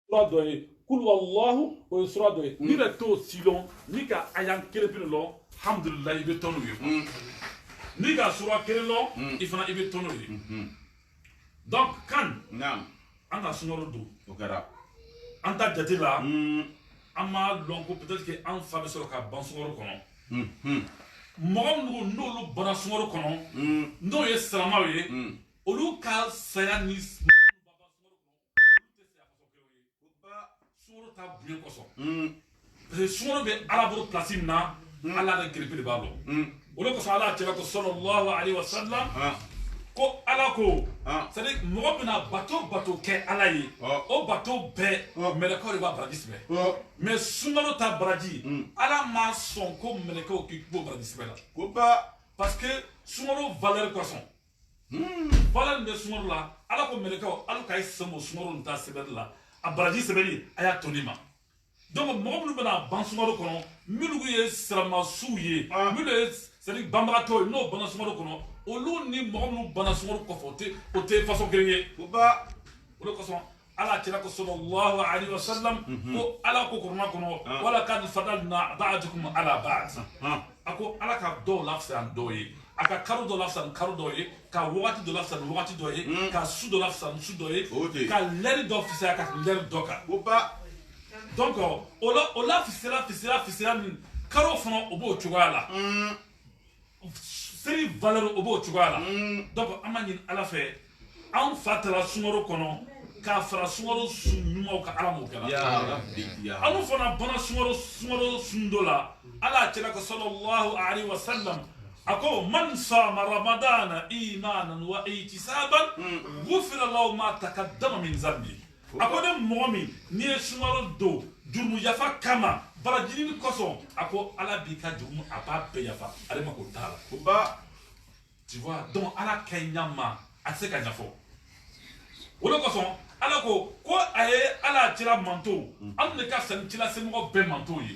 sura dɔ ye kul wallahu o ye sura dɔ ye n'i bɛ t'o silon n'i ka aya kelen pe lɔ alhamdulillah i bɛ tɔn n'o ye n'i ka sura kelen lɔ i fana i bɛ tɔn n'o ye donc kan an ka sunkalo don o kɛra an ta jate la an m'a lɔn ko peut-être que an fa bɛ sɔrɔ ka ban sunkalo kɔnɔ mɔgɔ minnu n'olu banna sunkalo kɔnɔ n'o ye silamɛw ye olu ka saya ni sunkalo ta bonya kosɔn parce que sunkalo bɛ ala bolo place min na ala de girife de b'a dɔn o de kosɔn ala cɛla ko sallallahu alaihi wa sallam ko ala ko c'est à dire mɔgɔ bɛna bato kɛ ala ye o bato bɛɛ mɛlɛkɛw de b'a baraji sɛbɛ mais sunkalo ta baraji ala ma sɔn ko mɛlɛkɛw k'i b'o baraji sɛbɛ la parce que sunkalo valeur kosɔn valeur min bɛ sunkalo la ala ko mɛlɛkɛw ala k'a ye sɛmɛ sunkalo nin ta sɛbɛnni la a baraji sɛbɛnni a y'a to ne ma donc mɔgɔ minnu bɛna ban sunkalo kɔnɔ minnu ye silamɛsuw ye minnu ye c'est à dire banbagatɔ ye n'o banna sunkalo kɔnɔ olu ni mɔgɔ minnu banna sunkalo kɔfɛ o tɛ façon kelen ye o de kosɔn ala cɛla ko sallallahu alaihi wa sallam ko ala ko kurana kɔnɔ wala kad fadalna ba'dakum ala ba'd a ko ala ka dɔw lafisa dɔw ye a ka kalo dɔ lafisa ni kalo dɔ ye ka wagati dɔ lafisa ni wagati dɔ ye ka su dɔ lafisa ni su dɔ ye ka lɛri dɔ fisaya ka lɛri dɔ kan donc o la fisira min kalo fana o b'o cogoya la seri valeur o b'o cogoya la donc an b'a ɲini ala fɛ an fa taara sunkalo kɔnɔ k'a fara sunkalo sun ɲumanw ka ala m'o kɛra an fana bana sunkalo sun dɔ la ala cɛla ko sallallahu alaihi wa sallam a ko man sama ramadana imanan wa ihtisaban ghufira lahu ma taqaddama min zambi a ko ne mɔgɔ min n'i ye sunkalo don jurumu yafa kama barajini kosɔn a ko ala b'i ka jurumu a b'a bɛɛ yafa ale ma ko t'a la tu vois donc ala ka ɲa ma a tɛ se ka ɲɛfɔ o de kosɔn ala ko a ye ala cila manto an de ka cila semɔgɔ bɛɛ manto ye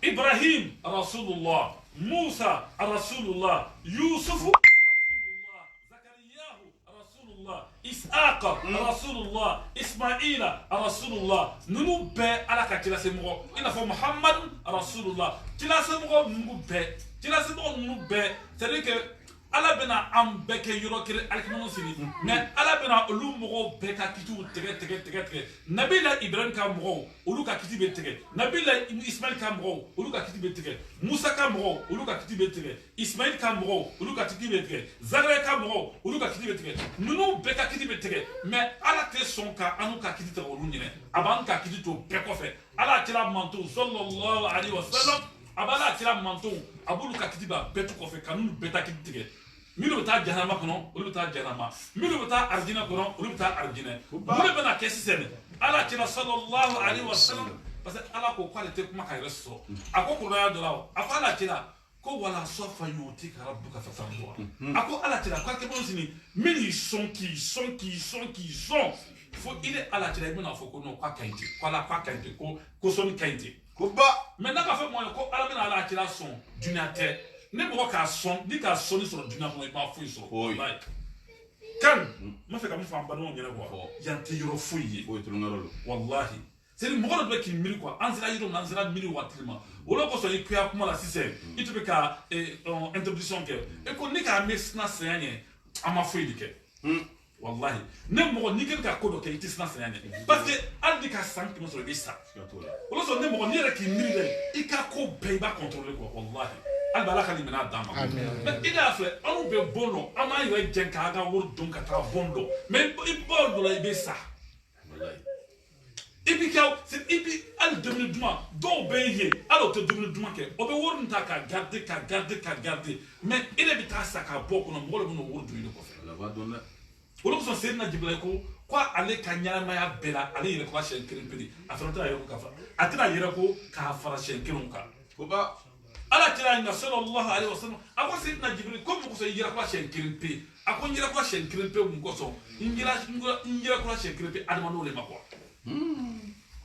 ibrahim rasulullah musa rasulullah yusufu rasulullah zakariyahu rasulullah isaaqa rasulullah ismaila rasulullah ninnu bɛɛ ala ka cila semɔgɔ i n'a fɔ muhammadu rasulullah cila semɔgɔ ninnu bɛɛ c'est à dire que ala bɛna an bɛɛ kɛ yɔrɔ kelen alikimanu sigi mais ala bɛna olu mɔgɔw bɛɛ ka kitiw tigɛ nabila ibrahim ka mɔgɔw olu ka kiti bɛ tigɛ nabila ismail ka mɔgɔw olu ka kiti bɛ tigɛ musa ka mɔgɔw olu ka kiti bɛ tigɛ ismail ka mɔgɔw olu ka kiti bɛ tigɛ zakariya ka mɔgɔw olu ka kiti bɛ tigɛ ninnu bɛɛ ka kiti bɛ tigɛ mais ala tɛ sɔn ka anu ka kiti tigɛ olu ɲinɛ a b'an ka kiti to bɛɛ kɔfɛ ala cira manto sallallahu alaihi wa sallam a b'ala cira manto a b'olu ka kiti b'a bɛɛ to kɔfɛ ka ninnu bɛɛ ta kiti tigɛ minnu bɛ taa jahanama kɔnɔ olu bɛ taa jahanama minnu bɛ taa arijinɛ kɔnɔ olu bɛ taa arijinɛ mun de bɛna kɛ sisan ala cira sallallahu alaihi wa sallam parce que ala ko k'ale tɛ kuma ka yɛrɛ sɔrɔ a ko kuranɛ dɔ la a ko ala cira ko wala sɔfa yu'tika rabbuka fatarda a ko ala cira k'a kɛ bolo sini min y'i sɔn k'i sɔn fo i ni ala cira i bɛna fɔ ko non k'a ka ɲi ten ko ala k'a ka ɲi ten ko sɔnni ka ɲi ten mais n'a ka fɔ mɔgɔ ye ko ala bɛna ala cira sɔn dunuya tɛ ne mɔgɔ k'a sɔn ni k'a sɔnni sɔrɔ dunuya kɔnɔ i m'a foyi sɔrɔ walayi kan n b'a fɛ ka min fɔ an balimaw ɲɛna quoi yan tɛ yɔrɔ foyi ye walahi c'est dire mɔgɔ dɔ bɛ k'i miiri quoi an sera yɔrɔ min na an sera miiri waati ma o de kosɔn i kuya kuma la sisan i tun bɛ ka introduction kɛ e ko ni k'a mɛn sina saya ɲɛ an ma foyi de kɛ walahi ne mɔgɔ n'i kɛlen ka ko dɔ kɛ i tɛ sina saya ɲɛ parce que hali ni ka san 100 sɔrɔ i bɛ sa o de kosɔn ne mɔgɔ n'i yɛrɛ k'i miiri dɛ i ka ko bɛɛ i b'a contrôler quoi walahi hali ala ka nin minɛ d'a ma mais i y'a filɛ anw bɛ bon dɔn an b'an yɛrɛ jɛn k'an ka wari dɔn ka taga bon dɔn mais i bɔ dɔ la i bɛ sa i bɛ kɛ i bɛ hali dumuni duman dɔw bɛ yen hali o tɛ dumuni duman kɛ o bɛ wari min ta ka garder mais e de bɛ taa sa k'a bɔ kɔnɔ mɔgɔ de bɛ n'o wari dun i de kɔfɛ o de kosɔn seyidina jibirila ko ale ka ɲɛnamaya bɛɛ la ale yɛrɛ ko a siɲɛ kelen pe a fana tɛna yɛrɛ ko k'a fara a tɛna yɛrɛ ko k'a fara siɲɛ kelenw kan ala cira ɲa sallallahu alaihi wasallam a ko seyidina jibirila ko mun kosɔn i yɛrɛ ko a siɲɛ kelen pe a ko n yɛrɛ ko a siɲɛ kelen pe mun kosɔn n yɛrɛ ko a siɲɛ kelen pe adamadenw de ma quoi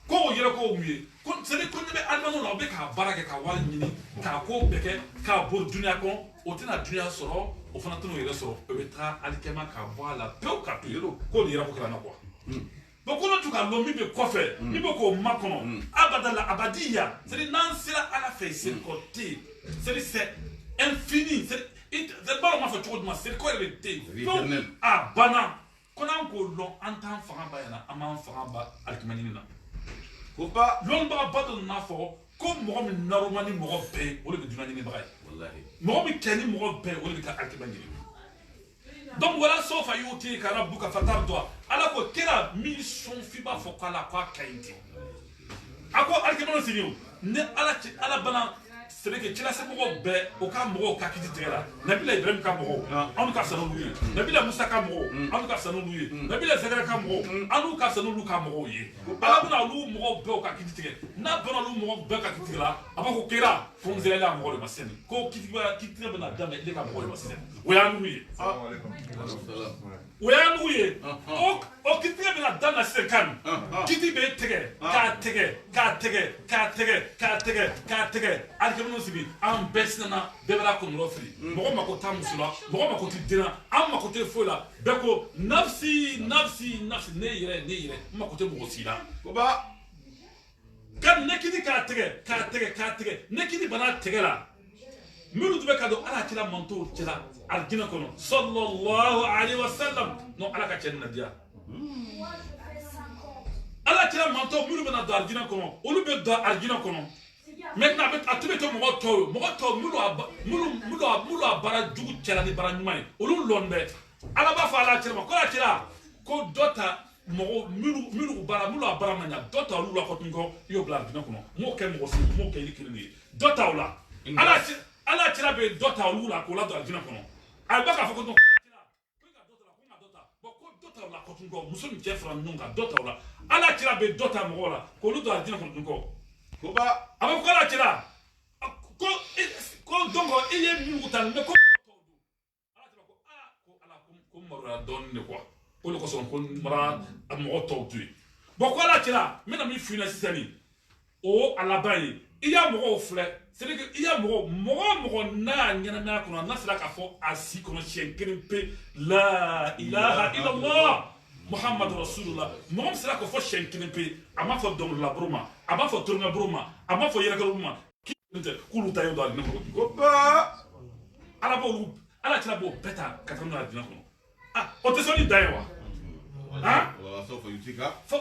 ko o yɛrɛ ko mun ye ko c'est à dire ko ne bɛ adamadenw la o bɛ k'a baara kɛ ka wari ɲini k'a ko bɛɛ kɛ k'a bɔ dunuya kɔnɔ o tɛna dunuya sɔrɔ o fana tɛna o yɛrɛ sɔrɔ o bɛ taa alikɛma k'a bɔ a la pewu ka to yen k'o de yɛrɛ ko kɛra n na quoi beaucoup de trucs à l'homme il peut quoi faire il peut qu'on macono abadala abadia c'est nan sera à la fin c'est côté c'est infini c'est pas ma fait trop de c'est quoi le thé ah bana qu'on a encore long en temps fanga yana ama fanga alkimanina faut pas l'on va pas de nafo comme moi mais normalement moi paye au lieu de demander des bagages wallahi moi mais keni moi paye au lieu de alkimanina donc voilà sauf à yoter car buka fatar toi alors que kera mission fiba fokala kwa kainti ako alkimanina c'est ne ala bana c'est vrai que tu l'as beaucoup bé au cas moro ka kiti tera nabila ibrahim ka moro anu ka sanu luye nabila musa ka moro anu ka sanu luye nabila zakara ka moro anu ka sanu lu ka moro ye ala buna lu moro bé ka kiti tera na bana lu moro bé ka kiti tera abako kera fonzela la moro le maseni ko kiti bana dame le ka moro le maseni oya nuye assalamu alaykum oya nuye o kiti bana dame se kan kiti be tege ka tege alkemno sibi am besna bebara ko nrofri mo ma ko tamusula mo ma ko tidina am ma ko te fola beko nafsi ne yire ma ko te mo sila ko ba kan nekidi ka tege nekidi bana tegela mulu dube kado ala kila manto kila algina kono sallallahu alaihi wasallam no ala ka cenna dia ala kila manto mulu bana do algina kono olu be do algina kono maintenant avec à tous les temps mo to mulu abara jugu cela ni bara nyuma olu londe ala ba fa ala kila ko la kila ko dota mo mulu abara manya dota olu la ko tingo yo bla algina kono mo ke mo si mo ke likini dota ola ala kila be dota olu la ko la do algina kono alba ka fa ko la kotungo musomi jefra nunga dota ola ala kila be dota mo la ko lu do algina kono ko ba aba ko la kila ko dongo iye mi utan me ko ala kila ko ala ko mara don ne quoi ko le ko son ko mara mo to tu bo ko la kila me na mi fina sisani o ala bayi iya mo ofle c'est que iya mo na nyana na ko na sala ka fo asi ko chen kempe la ilaha illallah Muhammad Rasulullah mom sera ko fo chen kempe ama fo dong la broma ama fo tourna broma ama fo yera broma ki kulu tayo dal ne ko ba ala bo ala tira bo beta katano na dina ko ah o te soni daiwa ah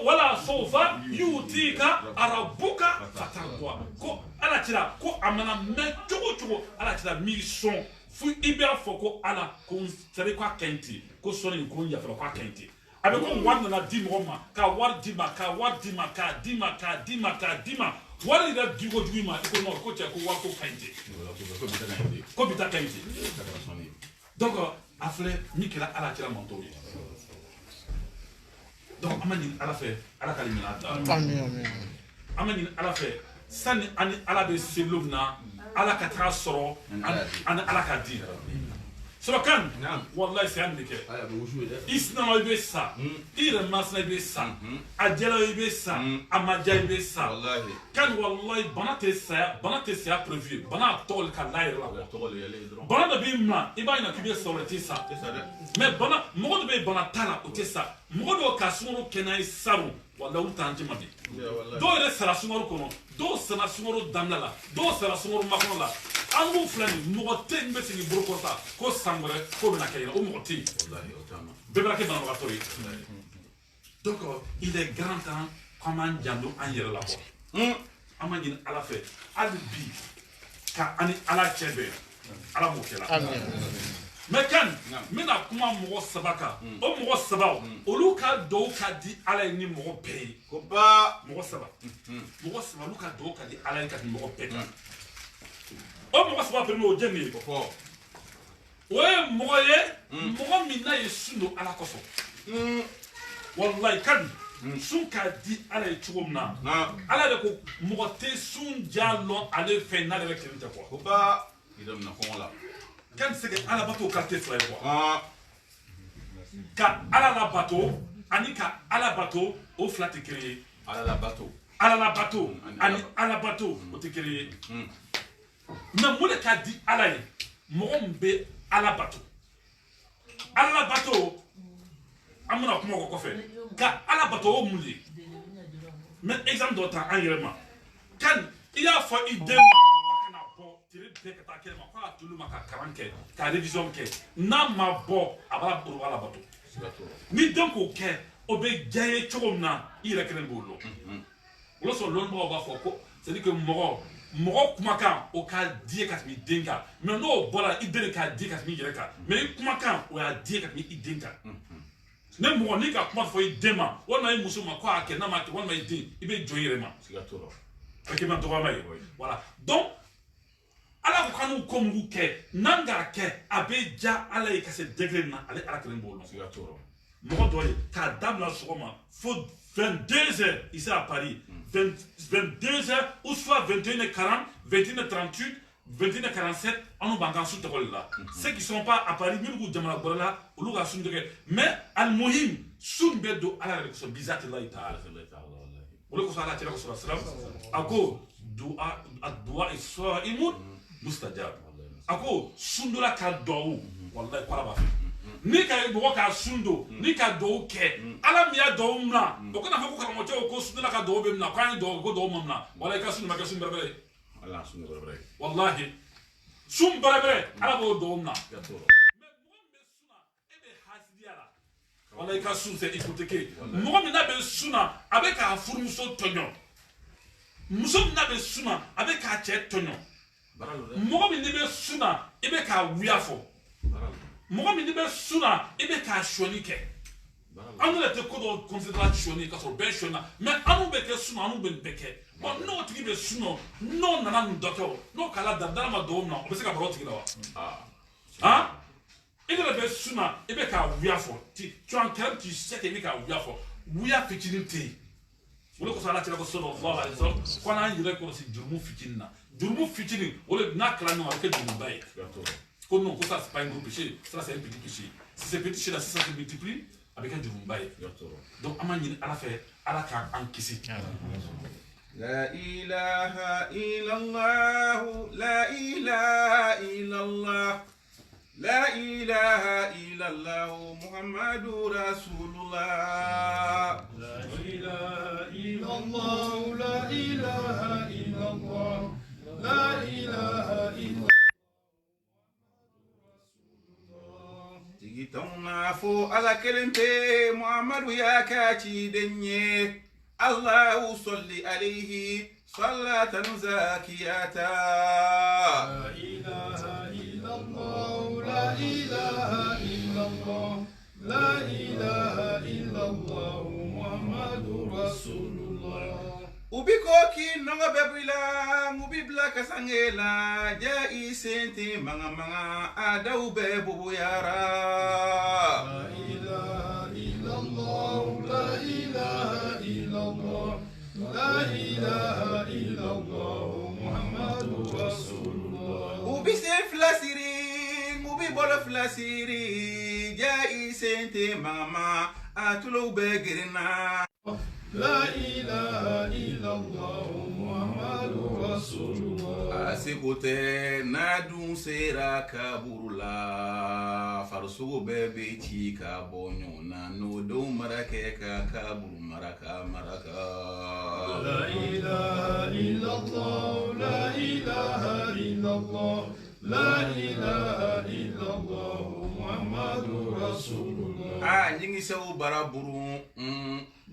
wala sofa yutika arabuka fatarwa ko ala tira ko amana me chogo ala tira mission fu ibia foko ala ko sere kwa kenti ko soni ko ya fa kwa kenti abe ko wan na di moma ka war di ma wari da digo ma ko no ko che ko wa ko kenti ko bita kenti donc afle mikela ala tira monto donc amani ala fait ala kalimina amen amani ala fait sani ani ala be selumna ala ka trasoro an ala ka di so kan wallahi c'est un dike isna ma be sa ira masna be sa ajela be sa amaja be sa wallahi kan wallahi banate sa prévu bana tol ka laire la bana be ma ibana kibe sorati sa mais bana mo be bana tala o tesa mo do ka sumoro kenai saru wallahi utanji mabi do re sara sumoro kono do sara sumoro damla do sara sumoro makono la angu flani mogote mbese ni brokota ko sangore ko na kayira o mogote wallahi otama bebrake dans la tori donc il est grand temps comment jando en yere la ko amani ala fait albi ka ani ala chebe ala mokela amen mais kan mina kuma mogo sabaka o mogo sabaw olu ka do ka di ala ni mogo pay ko ba mogo saba lu ka do ka di ala ka di mogo pay o mogo saba pe mo jeni ko ouais moye mogo mina yesuno ala koso wallahi kan sun ka di ala chugumna ala de ko mogo te sun jallo ale fe na le kente ko ba idam na ko la kan c'est que ala bato carte fly quoi ka ala la bateau ani ka ala bateau au flat créé ala la bateau ani ala bateau au te créé mais mo le ka di ala ye mo be ala bateau amuna kuma ko kɔfɛ ka ala bato o mun de mais exemple dɔ ta an yɛrɛ ma kan i y'a fɔ i den ma kana bɔ tile bɛɛ ka taa kɛnɛ ma k'a tulu ma ka kalan kɛ ka révision kɛ n'a ma bɔ a b'a bolo ala bato ni den k'o kɛ o bɛ diya ye cogo min na i yɛrɛ kelen b'o dɔn o la sɔrɔ lɔnnibagaw b'a fɔ ko c'est à dire que mɔgɔ kumakan o k'a di ka tɛmɛ i den kan mais n'o bɔra i den de k'a di ka tɛmɛ i yɛrɛ kan mais i kumakan o y'a di ka tɛmɛ i den kan ne mɔgɔ n'i ka kuma fɔ i den ma walima i muso ma ko a kɛ n'a ma kɛ walima i den i bɛ jɔ i yɛrɛ ma a k'i ma dɔgɔma ye voilà donc ala ko k'an ko mugu kɛ n'an k'a kɛ a bɛ diya ala ye ka se degré na ale ala kelen b'o dɔn mɔgɔ dɔ ye k'a dabila sɔgɔma fo 22h ici à Paris 22h ou soit 21h40 21h38 21h47 on va en sous là ceux qui sont pas à Paris même vous jamana bola olu ga sun dege mais al muhim sun bedo ala ko so bizat Allah ta'ala olu ko sala tira ko sallam ako dua ad-du'a as-sa'imun mustajab ako sundula ka do wallahi ko ba ni ka bo ka sundo ni ka do ke ala mi ya do mna o kana fa ko karamo te ko sundula ka do be mna kan do ko do mna wallahi ka sundu ma ka sundu berbere Allah sundu berbere wallahi sum berbere ala bo do mna mais mo be suna e be hasidiara wallahi ka sun c'est hypothéqué mo mi na be suna avec ka furmuso tonyo muso na be suna avec ka che tonyo mo mi ni be suna e be ka wiafo mɔgɔ min bɛ suna i bɛ k'a sɔni kɛ an yɛrɛ tɛ ko dɔ considérer sɔni ka sɔrɔ bɛɛ sɔnna mais anu bɛ kɛ suna anu bɛ nin bɛɛ kɛ bon n'o tigi bɛ suna n'o nana nin dɔ kɛ o n'o kala dara ma dɔw na o bɛ se ka baro tigi la wa han i yɛrɛ bɛ suna i bɛ k'a wuya fɔ tu en kɛrɛ tu sais que i bɛ k'a wuya fɔ wuya fitinin tɛ yen o de kosɔn ala cɛla ko sallallahu alaihi wasallam ko n'an yɛrɛ kɔlɔsi jurumu fitinin na jurumu fitinin o de n'a kɛra ɲɔgɔn a bɛ kɛ jurumuba ye. Non, ça c'est pas un gros péché, ça c'est un petit péché. Si c'est petit péché là, si ça se multiplie, avec un djumbaï. Donc, Amani a fait à la carte en kissi. La ilaha illallah, la ilaha illallah, la ilaha illallah, Muhammadur Rasulullah. La ilaha illallah, la ilaha illallah, la ilaha illallah. Tona fo ala kelempe Muhammadu ya kaci denye Allahu salli alaihi salatan zakiyata. La ilaha illallah, la ilaha illallah, la ilaha illallah, Muhammadu Rasulullah. Ubikoki nonga bebila mubibla kasangela jai sente manga adau bebu yara. La ilaha illallah, la ilaha illallah, la ilaha illallah, Muhammadur Rasulullah. Ubi se flasiri mubi bolo flasiri jai sente manga atulo begirina. La ilaha illallah Muhammadur Rasulullah. Asikote nadun sera kaburula farsugo bebe ci ka bonyo na no do marake ka kaburu maraka. La ilaha illallah, la ilaha illallah, la ilaha illallah Muhammadur Rasulullah. Nyingi sawu baraburu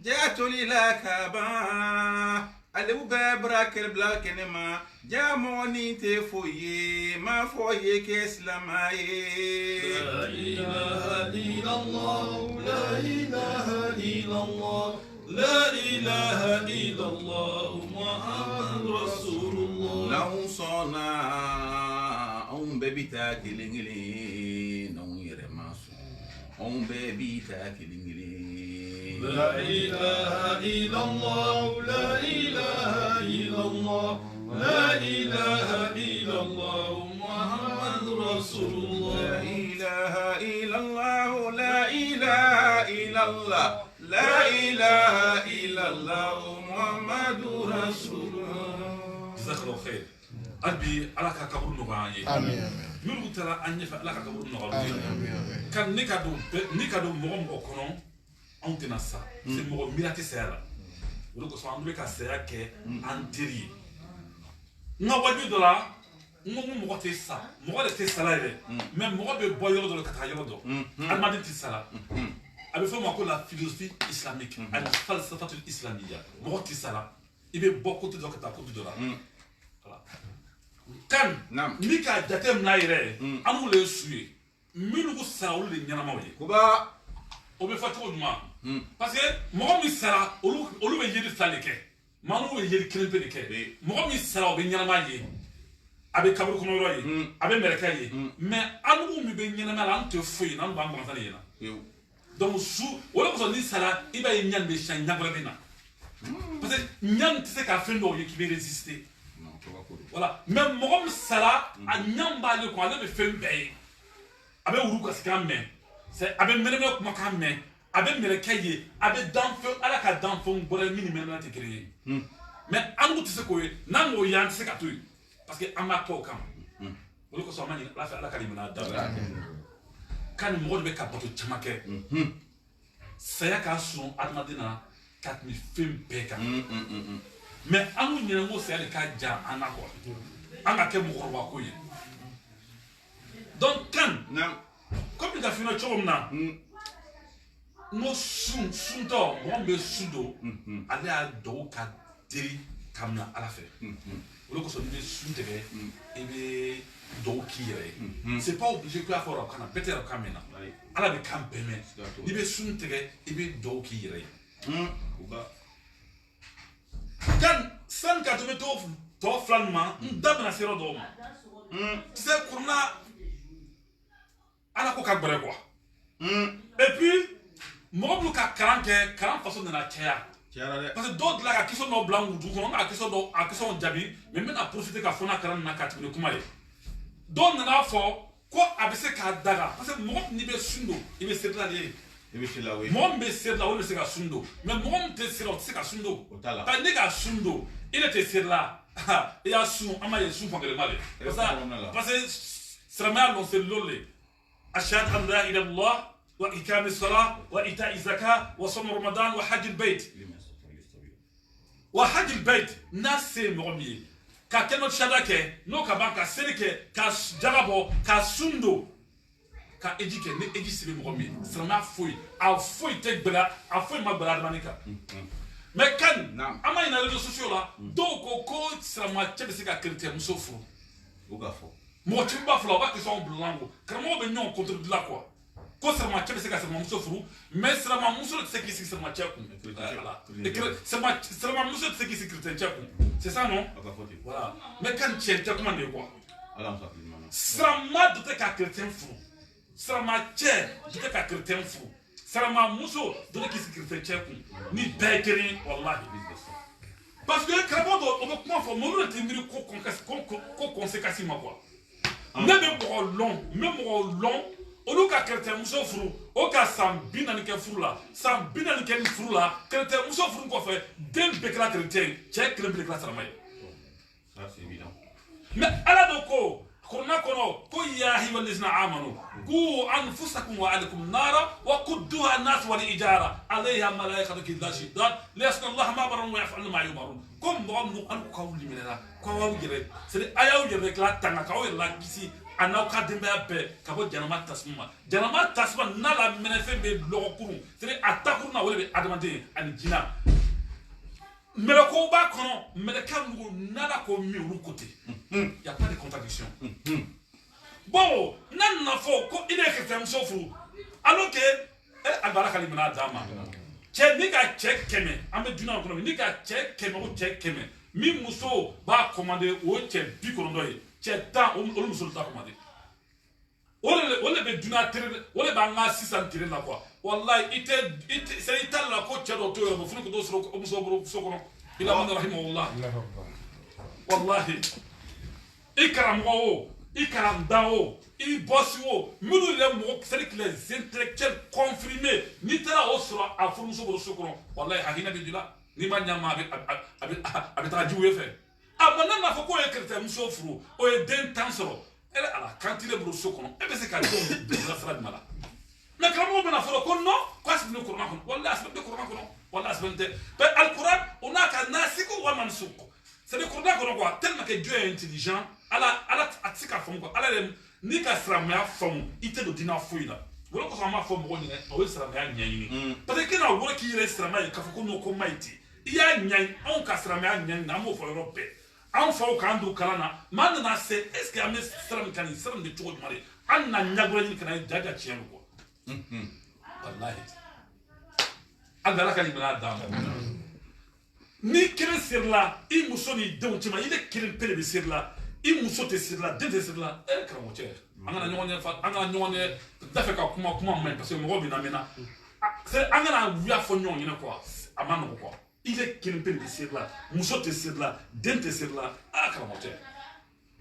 Jatoli la kaba Alebu bebra kel bla kenema Jamoni te foye ma foye ke islamaye. La ilaha illallah, la ilaha illallah, la ilaha illallah, Muhammadur Rasulullah. Naun sona on bebita kilingili naun yeremaso on bebita kilingili. La ilaha illallah, la ilaha illallah, la ilaha illallah, Muhammadur Rasulullah. La ilaha illallah, la ilaha illallah, la ilaha illallah, Muhammadur Rasulullah. Jazakallahu khair. Albi ala ka kaburu nɔgɔya an ye. Minnu taara an ɲɛfɛ ala ka kaburu nɔgɔya an ye. Kan ne ka don mɔgɔ kɔnɔ anw tɛna sa c'est mɔgɔ miira tɛ saya la o de kosɔn an bɛ ka saya kɛ an teri ye n ka wajibi dɔ la n ko mɔgɔ tɛ sa mɔgɔ de tɛ sala yɛrɛ mais mɔgɔ bɛ bɔ yɔrɔ dɔ la ka taa yɔrɔ dɔ adamaden tɛ sala a bɛ fɔ o ma ko la philosophie islamique ani falsafatul islamiyya mɔgɔ tɛ sala i bɛ bɔ côté dɔ ka taa côté dɔ la voilà kan ni k'a jate minɛ yɛrɛ an b'olu ye su ye minnu ko sara olu de ɲɛnamaw ye kuba o bɛ fɔ cogo jumɛn parce que mɔgɔ min sara olu bɛ yeli fila de kɛ maa minnu bɛ yeli kelen pe de kɛ mɔgɔ min sara o bɛ ɲɛnama ye a bɛ kaburu kɔnɔ yɔrɔ ye a bɛ mɛrɛkɛ ye mais an min bɛ ɲɛnama la an tɛ foyi n'an b'an kɔnɔta de ɲɛna donc su o de kosɔn ni sara i b'a ye ɲani bɛ siɲɛ ɲɛ wɛrɛ bɛ na parce que ɲani tɛ se ka fɛn dɔw ye k'i bɛ résister voilà mais mɔgɔ min sara a ɲani b'ale kun ale bɛ fɛn bɛɛ ye a bɛ wuru kasikan mɛn a bɛ mɛnɛmɛ kumakan mɛn a bɛ mɛrɛkɛ ye a bɛ danfɛn ala ka danfɛnw bɔra min ni mɛnɛmɛ tɛ kelen ye mais an ko tɛ se k'o ye n'an k'o ye an tɛ se ka to yen parce que an b'a kɛ o kama o de kosɔn an b'a ɲini ala fɛ ala ka nin minɛ a da la k'a ni mɔgɔ de bɛ ka bato caman kɛ saya k'a sɔn adamaden na ka tɛmɛ fɛn bɛɛ kan mais an ko ɲinɛ ko saya de ka ja an na quoi an ka kɛ mɔgɔkɔrɔba ko ye donc kan comme ka fina cogo min na n ko suntɔ mɔgɔ min bɛ sun don ale y'a dɔgɔ ka teri ka minɛ ala fɛ o de kosɔn n'i bɛ sun tigɛ i bɛ dɔgɔ k'i yɛrɛ ye c'est pas obligé ko y'a fɔ arabu kan na bɛɛ tɛ arabu kan mɛn na ala bɛ kan bɛɛ mɛn n'i bɛ sun tigɛ i bɛ dɔgɔ k'i yɛrɛ ye kan sani ka tɛmɛ tɔ fila nin ma n da bɛna se yɔrɔ dɔw ma tu sais kuruna ala ko ka gbɛrɛ quoi et puis mɔgɔ minnu ka kalan kɛ kalan faso nana caya parce que dɔw dilan ka kisɛ dɔw bila wuju kɔnɔ ka kisɛw jaabi mais n bɛna profiter ka fɔ n'a kalan nana ka tɛmɛ ni kuma ye dɔw nana fɔ ko a bɛ se k'a daga parce que mɔgɔ n'i bɛ sun don i bɛ serila de ye mɔgɔ min bɛ serila o de bɛ se ka sun don mais mɔgɔ min tɛ serila o tɛ se ka sun don parce que ne ka sun don i de tɛ serila i y'a sun an b'a ye sun fankelen ma de parce que silamɛya lɔn c'est l'olu le ashhadu an la ilaha illallah wa iqami salat wa ita'i zakat wa sawm ramadan wa hajj al-bayt wa hajj al-bayt n'a se mɔgɔ min ye ka kɛnɛ sariya kɛ n'o ka ban ka seli kɛ ka jaga bɔ ka sun don ka eji kɛ ni eji siri mɔgɔ min ye silamɛya foyi a foyi tɛ gbɛra a foyi ma gbɛra adamaden kan mais kan an b'a ɲininka réseaux sociaux la dɔw ko silamɛ cɛ bɛ se ka chrétien muso furu mɔgɔ caman b'a fɔ la o b'a question bulon ko karamɔgɔ bɛ ɲɔgɔn contredire la quoi ko silamɛ cɛ bɛ se ka silamɛ muso furu mais silamɛ muso tɛ se k'i sigi silamɛ cɛ kun silamɛ muso tɛ se k'i sigi chrétien cɛ kun c'est ça non voilà mais kan cɛ tɛ kuma de ye quoi silamɛ dɔ tɛ ka chrétien furu silamɛ cɛ dɔ tɛ ka chrétien furu silamɛ muso dɔ tɛ k'i sigi chrétien cɛ kun ni bɛɛ ye kelen ye walahi parce que karamɔgɔ dɔ o bɛ kuma fɔ mɔmu de tɛ miiri ko conséquence ma quoi ne bɛ mɔgɔ lɔn olu ka chrétien muso furu o ka san 40 kɛ furu la san 40 kɛ ni furu la chrétien muso furu kɔfɛ den bɛɛ kɛra chrétien cɛ kelen bɛɛ kɛra silamɛ ye mais ala dɔ ko kuruna kɔnɔ ko ya ayyuhal lazina amanu qu anfusakum wa ahlikum nara wa qudduha an-nas wal ijara alayha malaikatu shiddat la yasna Allah ma baran wa yaf'alu ma yumarun ko mɔgɔ minnu an ka wuli minɛna ko aw yɛrɛ c'est a y'aw yɛrɛ kila tanga k'aw yɛrɛ la kisi a n'aw ka denbaya bɛɛ ka bɔ janama tasuma n'a la minɛfɛn bɛ lɔgɔ kurun c'est a ta kurun na o de bɛ adamaden ani jinɛ mɛlɛkow b'a kɔnɔ mɛlɛkɛ ninnu n'ala k'o min olu ko ten y a pas de contradiction bon n'a nana fɔ ko i de ye chrétien muso furu alors que a b'a la ka nin minɛ a d'a ma cɛ ni ka cɛ 100 an bɛ dunan kɔnɔ ni ka cɛ 100 o cɛ 100 min muso b'a commandé o ye cɛ 90 ye cɛ 10 olu muso t'a commandé o de bɛ dunan tere o de b'an ka sisan tere la quoi wallahi i t'a la ko cɛ dɔ to yɔrɔ fo ni ko dɔ sɔrɔ o muso bolo so kɔnɔ ila man rahimahullah wallahi i karamɔgɔ o i karamda o i bɔsi o minnu yɛrɛ mɔgɔ c'est que les intellectuels confirmés n'i taara o sɔrɔ a furumuso bolo so kɔnɔ wallahi hakilina bɛ di la n'i ma ɲa ma a bɛ taa jiw ye fɛ a ma n'a fɔ k'o ye chrétien muso furu o ye den 10 sɔrɔ e ala kan t'i de bolo so kɔnɔ e bɛ se ka denw bilasira jumɛn la mais quand on a fait le corona quoi c'est le corona voilà c'est le corona voilà c'est le mais al Coran on a qu'un nasiko ou un mansuko c'est le corona quoi tellement que Dieu est intelligent ala atika fond quoi ala ni ka sramya fond ite do dina fouila wala ko sama fond mo ni o sramya nyani parce que na wala ki reste sramya ka foko no ko maiti iya nyani on ka sramya nyani na mo fo Europe an faw kan do kalana man na se est-ce que ames sram kan sram de tout mari an na nyagro ni kan jaga chien ko wallahi Allah kan ibna adam ni kire sirla i musoni de utima ile kire pele be sirla i musote sirla de sirla e kramo che angana nyone fa angana nyone dafa ka kuma men parce que mo bi na mena c'est angana wia fo nyone ne quoi amano quoi il est qu'il peut dire là musote sirla dente sirla akramote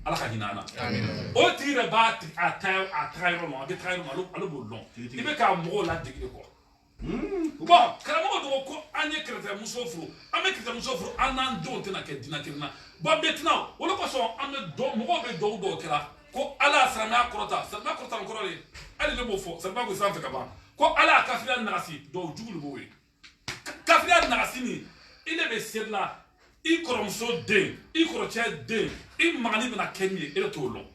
ala khinana amin o tire bat atayro no de trayro alo bolon ibe ka mo la digre ko bon kramo do ko anye krete musofru ame krete musofru anan do tena ke dinakirna ba betna wala ko so ame do mo be do kira ko ala sarama korota ko le ali le mo fo sarama ko sanfe ka ba ko ala kafira nasi do jugul bo we kafira nasi ni il est sur là il commence de il croit de il mani na kenye et tout long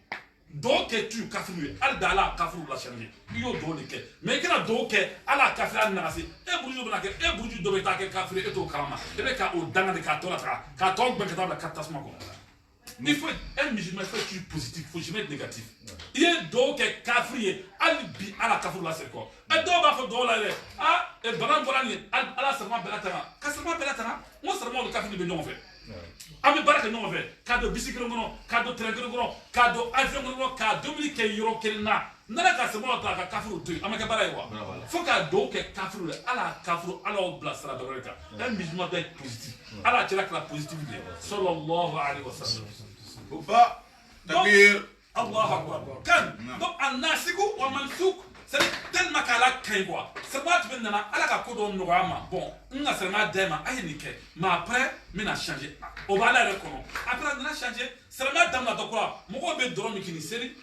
donc tu kafru al dala kafru la changer yo do le ke mais kana do ke ala kafra na si e buju na ke e buju do beta ke kafru et to kama e be ka o danga de ka to la ka to ben ka la katasma ko il faut un musulman faut être positif faut jamais être négatif il est do ke kafri al bi ala kafru la c'est quoi e do ba fo do la le ah e banan bolani ala sama belatana ka sama belatana mo sama le kafri be non fait ami baraka non fait ka do bisikiro ngono ka do train ngono ka do avion ngono ka do mi ke yoro kelna nana ka sama ta ka kafru tu amaka bara wa faut ka do ke kafru ala kafru ala o blasra de reka un musulman doit être positif ala tira la positivité sallallahu alayhi wa sallam Ufa takbir Allah akbar kan donc annasiku wa mansuk c'est tellement qu'ala kain quoi c'est pas tu veux nana ala ka ko do ngama bon nga seulement dema ayenike mais après mina changer o ba la rekono après na changer seulement dam na to quoi mo ko be drum kini seri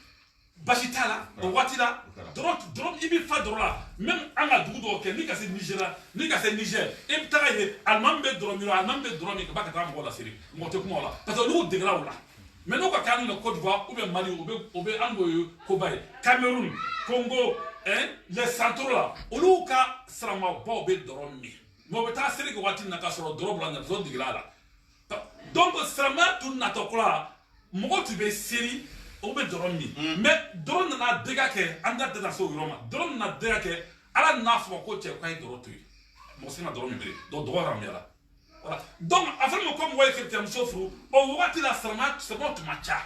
bashitala o watila drum ibi fa drola même anga dugo ke ni ka se Niger e bitara ye alman be drum ke ba ka ta mo la seri mo te ko la parce que lu de gra la mais nous quand on est Côte d'Ivoire ou bien Mali ou bien Angola Kobaye Cameroun Congo les centraux là olu ka sarama ba be doromi mo be ta seri ko wati na ka soro dorob la na zo digla la donc sarama tout na to kla mo tu be seri o be doromi mais doron na dega ke anda de na so roma doron na dega ke ala na fo ko che kwai dorotu mo sina doromi be do dora miala voilà donc afin mo comme way kertem sofru o wati la sarama c'est bon tu matcha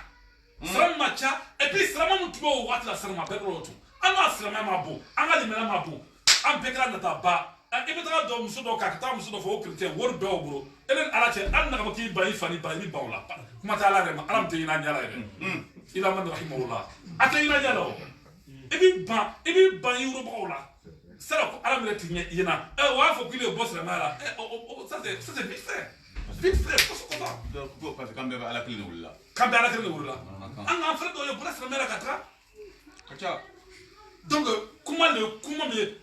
sarama matcha et puis sarama mo tu o wati la sarama be rotu ana asrama mabo ana limela mabo am bekra na taba e betra do muso do kakata muso do fo chrétien wor be obro elen alache an na ko ki bayi fani bayi bawla kuma ta ala rema alam te ina nyala re ila man rahimahullah ata ina nyala e bi ba yuro bawla sala ko alam le tinya yina e wa fo kile boss la mala ça c'est vite fait ko ko ba donc parce que kambe ala kile wala an an fra do yo boss la mala katra kacha donc comment mais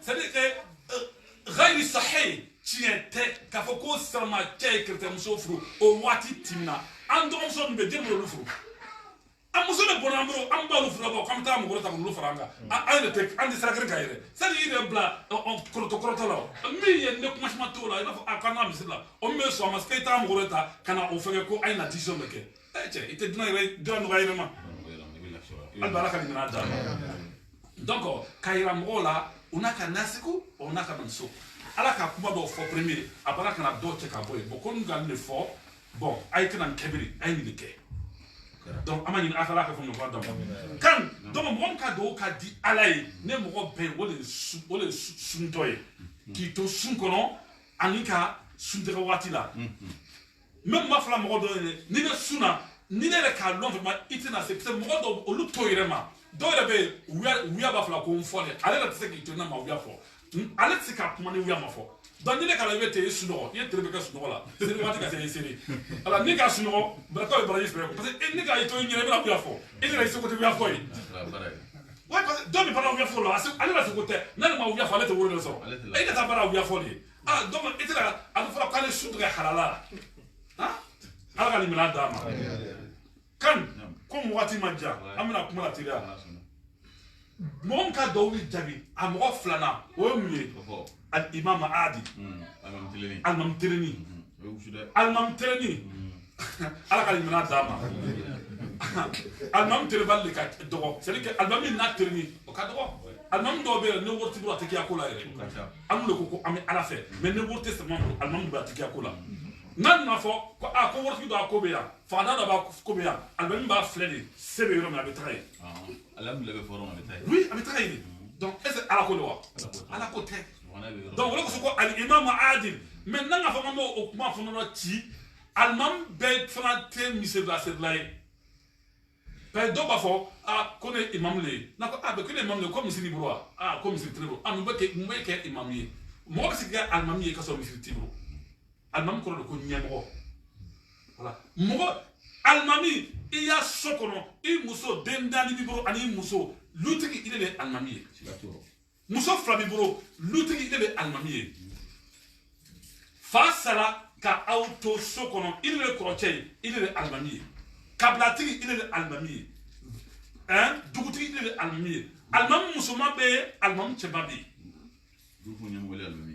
c'est-à-dire que غير صحيح tiente ka foko sarma chay kirte musofru o wati timna ando on so be demro lufru amuso le bonambro amba lufru ba kam ta mo gorota mo lufranga a tek andi sakre kayre sali ide bla on kroto la mi ye ne kuma shma tola ina akana misla o me so maske ta mo gorota kana o fege ko ayna decision ke che ite dina re don gaire ma albaraka ni nada donc kaira mola unaka nasiku unaka manso ala ka kuma do fo premier abaraka na do che ka boy bokon gal le fo bon ay kana kebiri ay ni ke donc amani akala ka fo no ba kan donc mon ka do ka di alay ne mo be wole suntoy ki to sun kono anika sundere watila même ma fla mo do ni ne suna ni ne ka lon vraiment itina c'est mo do olu toyrema do rebe wiya ba fla ko fole ale la tse ki tona ma wiya fo ale tse ka kuma ni wiya ma fo donc ni ne ka rebe te suno ye trebe ka suno la c'est wati ka c'est seri ala ni ka suno bra ko bra yisbe parce que ni ka ito ni rebe la wiya fo ni la iso ko te wiya fo Ouais, parce que deux parents ouverts là, allez là ce côté. Non, ma ouvert fallait te voir le son. Et t'as pas ouvert folie. Ah, donc et là, à fois quand les soudre halala. Hein? Alors les malades dama. Kan comme wati manja, amena kuma la tira. Mon ka dawi jabi, amro flana, o mie. Al imam Adi. Al-Mam Tirni. Al-Mam Tirni. Alors les malades dama. Al-Mam Tirni ka dogo. C'est-à-dire que Al-Mam na Tirni, o ka dogo. Al-Mam do be ne worti bro atiki akola ere. Amu le koko ame ala fe, mais ne worti seulement Al-Mam do atiki akola. Nan na fo ko a ko worti do akobe ya. Fada da ba ko be ya. Al-Mam ba flede, sebe yoro me abetraye. Al-Mam le be forum abetraye. Oui, abetraye. Donc est-ce ala ko lo? Ala ko te. Donc wala ko so ko al-Imam Adil. Maintenant nga fa mo o kuma fo no ti Al-Mam be fana te mise da se lai. Père d'oba fo a connaît imam le na ko be connaît imam le comme si libro comme si trebo nous ke imam yi mo be siga al-Mam yi ka so mi tibro al-Mam ko ko nyemo voilà mo al-Mam yi iya sokono I muso dendani bibro ani muso lutigi ile le al-Mam yi muso fra bibro lutigi ile le al-Mam yi fa sala ka auto sokono ile le krochei ile le al-Mam yi kablatigi ile le almami hein dugutigi ile le almami almam musoma be almam chebabi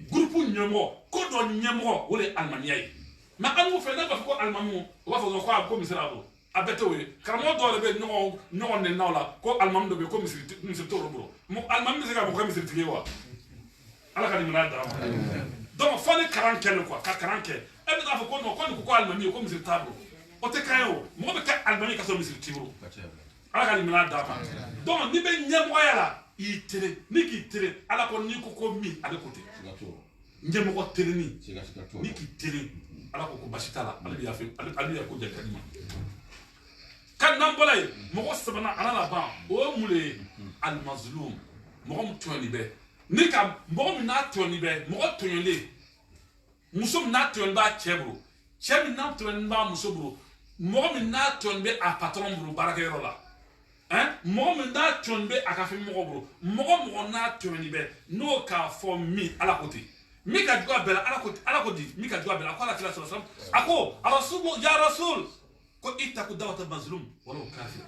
groupe nyemo ko do nyemo wole almami ay ma anu fe na ba ko almamu wa fo ko misrabo abeto we karamo do le be no ne nawla ko almam do be ko misri to robro mo almam misri ka ko misri tigi wa ala ka ni na da donc fallait 40 quoi 40 e be da fo ko no ko almami ko misri tabro o te kayo mo be ka almami ka so misiri tibro ala ka limana dama donc ni be nyemoya la I tere ni ki tere ala ko ni ko mi ale kote nyemo ko tere ni ki tere ala ko basitala ale ya fe ale ya ko jakadi kan nan bolay mo ko sabana ala la ba o mule al mazlum mo ko toni be ni ka mo mi na toni be mo ko toni muso na toni ba chebro chebi na toni ba muso bro mo mi na toni be a patron bro baraka yoro la hein mo mi na toni be a ka fe mo bro mo na toni be no ka for mi ala kote mi ka dua bela ala ko di mi ka dua bela ko ala tila sallallahu ako rasul ya rasul ko itaku dawata mazlum wala kafir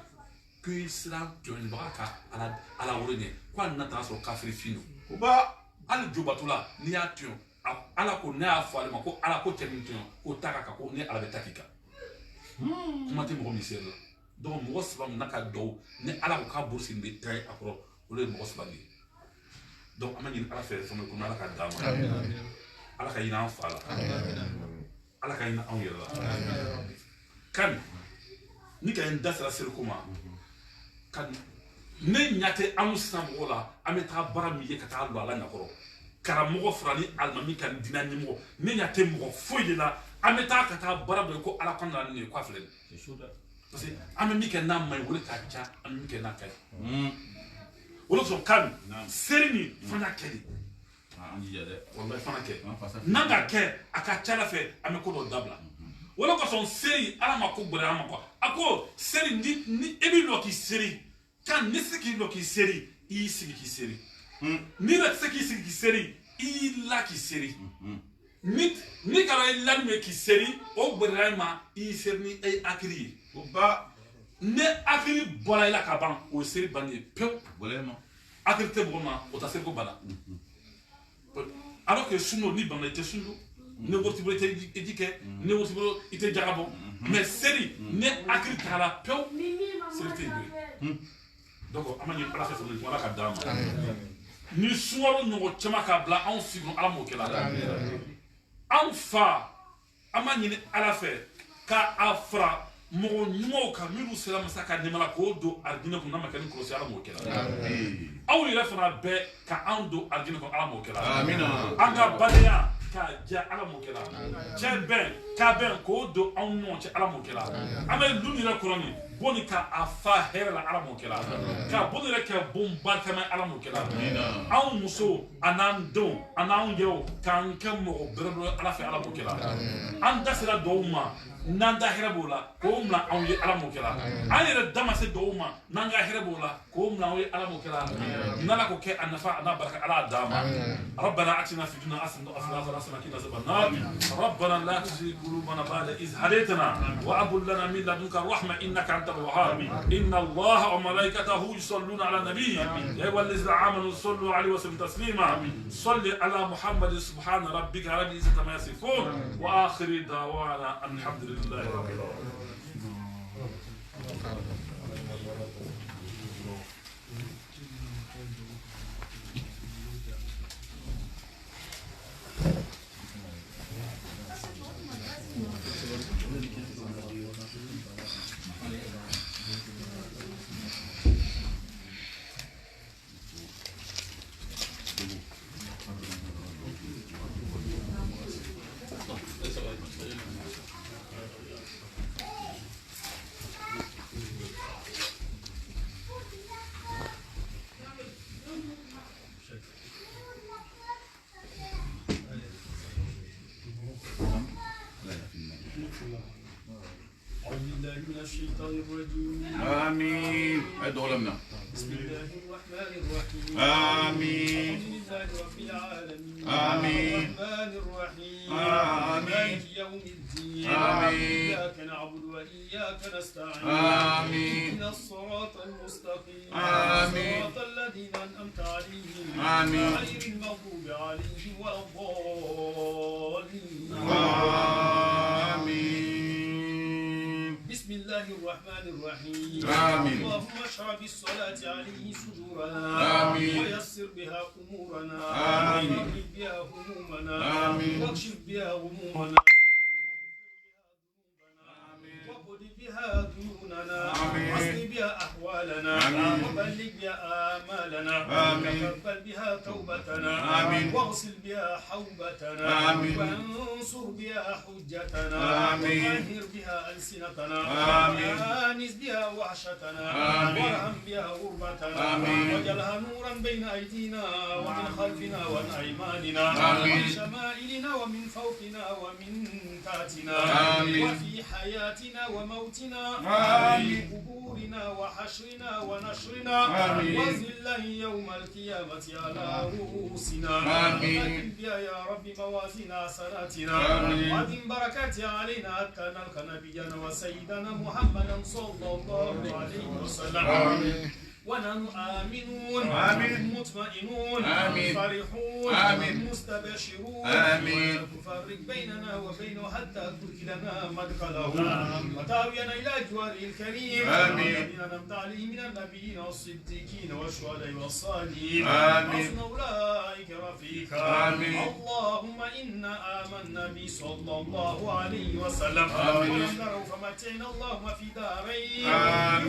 que islam toni baraka ala wurene ko na ta so kafir fino ko ba al jubatula ni ya tio ala ko na fa ma ko ala ko temi tio ko taka ka ko ni ala betakika kuma te mo misel donc mo sabam naka do ni ala ko ka bursi be tay akro ole mo sabali donc amani ala fe so ko ala ka dama ala ka ina fala ala ka ina on yalla kan ni ka ndasala sel kuma kan ne nyate amusam wala ameta barami ye kata lo ala nakoro karamogo frani almami kan dinani mo ne nyate mo foyi la ameta kata barabe ko ala kan na ne kwa flen c'est chaud parce que amami kan na mai wala ka cha amami kan na kai wala so kan serni fana kedi andi ya de wallahi fana ke nanga ke aka cha la fe ameko do dabla wala ko son seri ala mako gbara mako ako seri ni ebi lo ki seri kan ni siki lo ki seri I siki ki seri ni la siki ki seri I la ki seri ni kala la me ki seri o gbara ma I serni ay akiri o ba ne akiri bola ila ka ban o seri bani pe bolema akiri te boma o ta seri ko bana alors que suno ni ban était suno ne worti bro était édiqué ne worti bro était jarabo mais seri ne akiri kala pe seri te donc amani ala fe fo wala ka dama ni suwaro no chama ka bla on figon ala mo kela an fa amani ala fe ka afra mo nyumo ka miru sala masaka de mala ko do ardina ko namaka ni ko ala mo kela aw ila fana be ka an do ardina ko ala mo kela amina anga baleya ka ja ala mo kela chebe ka ben ko do an no che ala mo kela amay luni la koroni boni ka afa hera la ala mo kela ka boni le ka bom barka ma ala mo kela aw muso anan don anan yo kan kam mo berdo ala fa ala mo kela an dasira dowma nanda herabola ko mla aw ye ala mo kela an yere damase dowma nanga herabola ko mla aw ye ala mo kela nala ko ke anafa ana baraka ala dama ربنا اتنا في الدنيا حسنه وفي الاخره حسنه وقنا عذاب النار ربنا لا تزغ قلوبنا بعد إذ هديتنا وهب لنا من لدنك الرحمه انك انت الوهاب ان الله وملائكته يصلون على النبي يا ايها الذين امنوا صلوا عليه وسلموا تسليما صل على محمد سبحان ربك رب العزه عما يصفون واخر دعوانا الحمد لله رب العالمين. آمين. أدعو بسم الله الرحمن الرحيم. آمين. لله رب العالمين. آمين. الرحمن الرحيم. آمين. مالك يوم الدين. آمين. إياك نعبد وإياك نستعين. آمين. اهدنا الصراط المستقيم. آمين. صراط الذين أنعمت عليهم. آمين. غير المغضوب عليهم ولا الضالين. آمين. بسم الله الرحمن الرحيم. آمين. اللهم اشرح بالصلاة عليه صدورنا. آمين. ويسر بها أمورنا. آمين. واغفر بها همومنا. آمين. واكشف بها غمومنا. وقض بها ديوننا. واصل بها أحوالنا. وبلغ بها آمالنا. وتقبل بها توبتنا. واغسل بها حوبتنا. وانصر بها حجتنا. وطهر بها ألسنتنا. وآنس بها وحشتنا. وارحم بها غربتنا. واجعلها نورا بين أيدينا ومن خلفنا وعن أيماننا ومن شمائلنا ومن فوقنا ومن تحتنا وفي حياتنا وموتنا وفي قبورنا وحشرنا ونشرنا وذلا يوم القيامة على رؤوسنا وأكل بها يا رب موازين حسناتنا وأدم بركاتها علينا حتى نلقى نبينا وسيدنا محمدا صلى الله عليه وسلم ونحن آمنون مطمئنون فرحون مستبشرون تفرق بيننا وبينه حتى تدخلنا مدخله وتاوينا إلى جواره الكريم الذين أنعمت عليهم من النبيين والصديقين والشهداء والصالحين حسن أولئك رفيقا اللهم إنا آمنا به صلى الله عليه وسلم ولم نره فمتعنا اللهم في دارين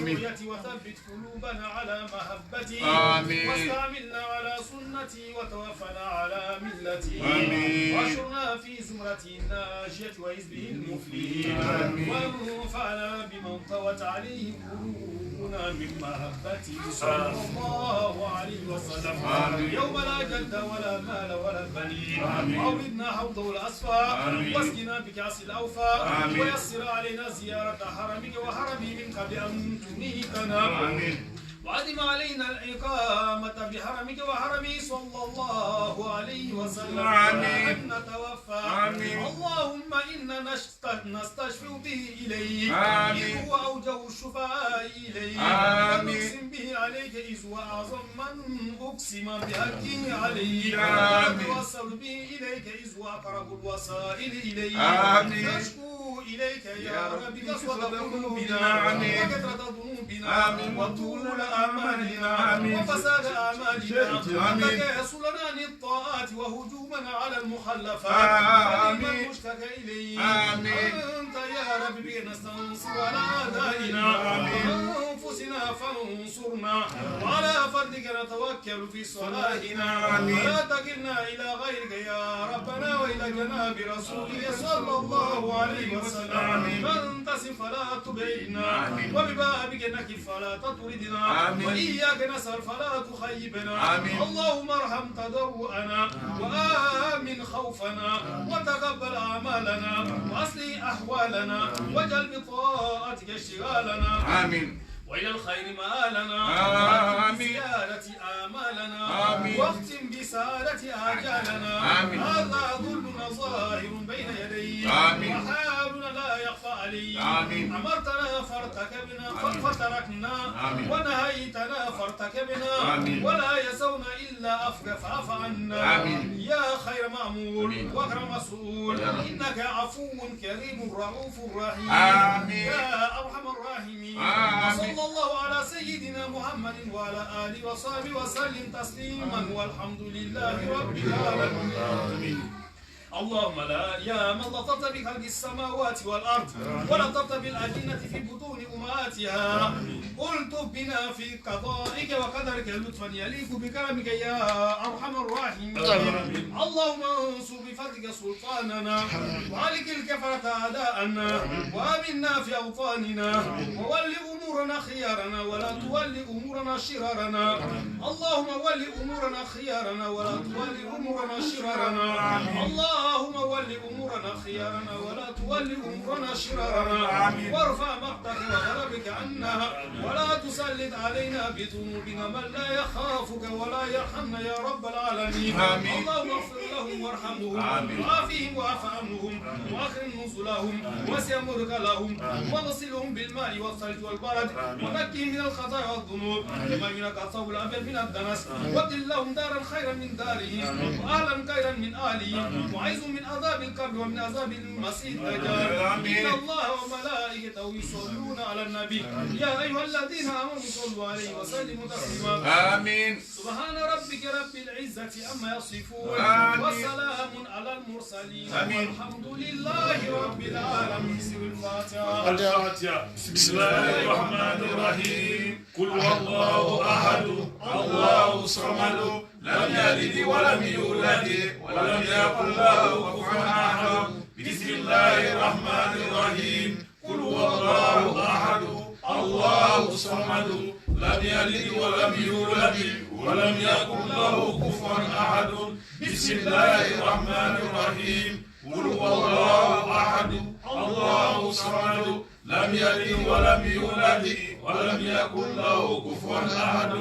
برؤيته وثبت قلوبنا على محبتي واستعملنا على سنتي وتوفنا على ملتي واشرنا في زمرتي الناجية وحزبه المفلحين وانفعنا بمن طوت عليه قلوبنا من محبتي صلى الله عليه وسلم يوم لا جد ولا مال ولا بنين أوردنا حوضه الأصفى واسقنا بكأس الأوفى ويسر علينا زيارة حرمك وحرمي من قبل أن تميتنا وعدم علينا الإقامة بحرمك وحرمي صلى الله عليه وسلم أن نتوفى اللهم إنا نستشفع به إليك إذ هو أوجه الشفاء إليك ونقسم به عليك إذ هو أعظم من أقسم بحقه عليك ونتوصل به إليك إذ هو أقرب الوسائل إليك نشكو إليك يا رب قسوة قلوبنا وكثرة ذنوبنا وطول أعمالنا وفساد أعمالنا وأنك يصلنا للطاعات وهجومنا على المخلفات فلمن مشتكى إليه أنت يا رب بنا نستنصر على أعدائنا أنفسنا فانصرنا وعلى فضلك نتوكل في صلاتنا ولا تكلنا إلى غيرك يا ربنا وإلى جناب رسولك صلى الله عليه وسلم فانتصر فلا تبعدنا وببابك نكف فلا تطردنا وإياك نسأل فلا تخيبنا اللهم ارحم تضرعنا وآمن خوفنا وتقبل أعمالنا وأصلح أحوالنا واجعل بطاعتك اشتغالنا آمين وإلى الخير مآلنا بزيادة آمالنا واختم بسعادة آجالنا هذا ظلنا ظاهر بين يديك وحالنا لا يخفى عليك أمرتنا فارتكبنا فتركنا ونهيتنا فارتكبنا ولا يسونا إلا أفك فاعف عنا يا خير مأمور وأكرم مسؤول إنك عفو كريم رؤوف رحيم يا أرحم الراحمين وصلى الله على سيدنا محمد وعلى آله وصحبه وسلم تسليما والحمد لله رب العالمين اللهم لا يا من لطفت بخلق السماوات والأرض ولطفت بالأجنة في بطون أمهاتها قلت بنا في قضائك وقدرك لطفا يليق بكرمك يا أرحم الراحمين اللهم انصر بفضلك سلطاننا وعليك الكفرة أعداءنا وآمنا في أوطاننا وول أمورنا خيارنا ولا تول أمورنا شرارنا اللهم ول أمورنا خيارنا ولا تول أمورنا شرارنا اللهم ول أمورنا خيارنا ولا تول أمورنا شرارنا وارفع مقتك وغضبك عنا ولا تسلط علينا بذنوبنا من لا يخافك ولا يرحمنا يا رب العالمين اللهم اغفر لهم وارحمهم وعافهم واعف عنهم واكرم نزلهم واسع مدخلهم واغسلهم بالماء والثلج والبرد ونقهم من الخطايا والذنوب كما ينقى الثوب الابيض من الدنس وابدل لهم دارا خيرا من دارهم واهلا خيرا من اهلهم وعزهم من عذاب القبر ومن عذاب المسيح الدجال ان الله وملائكته يصلون على النبي يا ايها الذين امنوا صلوا عليه وسلموا تسليما امين سبحان ربك رب العزه عما يصفون وسلام على المرسلين والحمد لله رب العالمين. الفاتحه. بسم الله الرحمن الرحيم قل هو الله احد الله الصمد لم يلد ولم يولد ولم يكن له كفوا احد. بسم الله الرحمن الرحيم قل هو الله احد الله الصمد لم يلد ولم يولد ولم يكن له كفوا احد. بسم الله الرحمن الرحيم قل هو الله احد الله الصمد لم يلد ولم يولد ولم يكن له كفوا احد.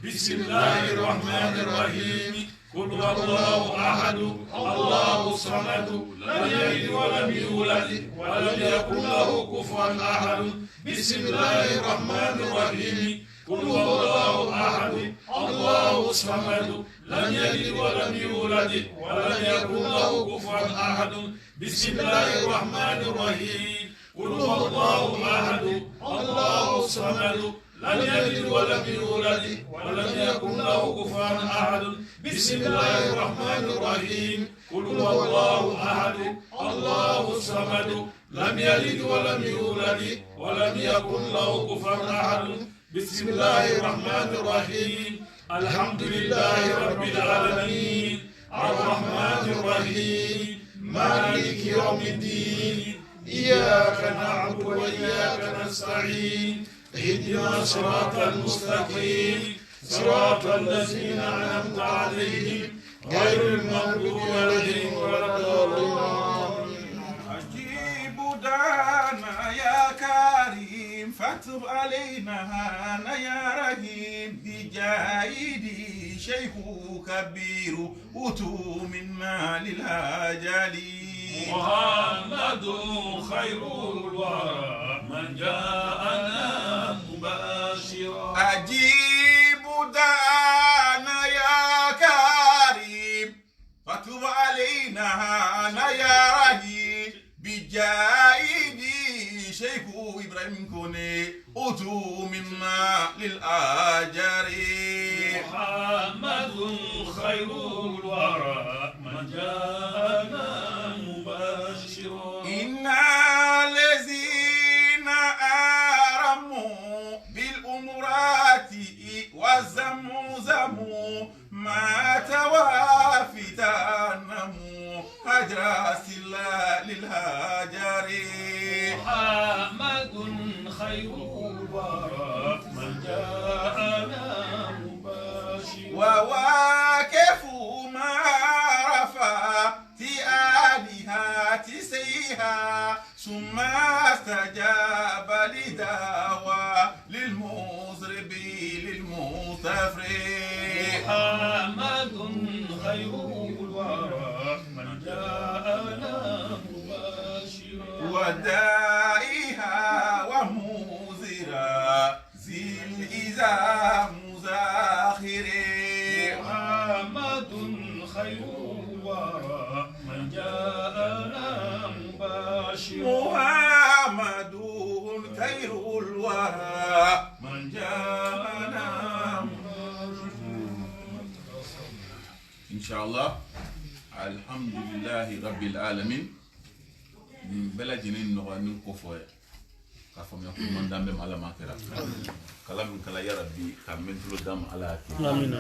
بسم الله الرحمن الرحيم قل هو الله احد الله الصمد لم يلد ولم يولد ولم يكن له كفوا احد. بسم الله الرحمن الرحيم قل هو الله احد الله الصمد لم يلد ولم يولد ولم يكن له كفوا احد. بسم الله الرحمن الرحيم قل هو الله احد الله الصمد لم يلد ولم يولد ولم يكن له كفوا احد. بسم الله الرحمن الرحيم قل هو الله احد الله الصمد لم يلد ولم يولد ولم يكن له كفوا احد. بسم الله الرحمن الرحيم الحمد لله رب العالمين الرحمن الرحيم مالك يوم الدين إياك نعبد وإياك نستعين اهدنا الصراط المستقيم صراط الذين أنعمت عليهم غير المغضوب عليهم ولا الضالين. أجيب دعانا يا كريم فاكتب علينا يا رحيم بجاهدي شيخ كبير أتو من مال الهجال محمد خير الورى من جاءنا مباشرا. أجيب دعانا يا كريم فاكتب علينا يا رحيم بجاهدي شيخ إبراهيم كوني أتو مما للآجر. محمد خير الورى من جاءنا مباشرا. إن الذين آرموا بالأمة والزمزم ما توافدانم هجر سلا للهاجر محمد خير الورى من جاءنا مباشرا وواكف ما رفعت آلهات سيها ثم استجاب لدعوى للمضرب للمستفري محمد خير الورى من جاءنا مباشرا ودائها وموزرا ذي الإذا مزاخر محمد خير الورى من جاءنا مباشرا محمد خير الورى من جاءنا إن شاء الله الحمد لله رب العالمين بلا جنين نغني كفوة كفم يكون من دم على ما كلا كلام كلا يا ربي كمن تلو دم على آمين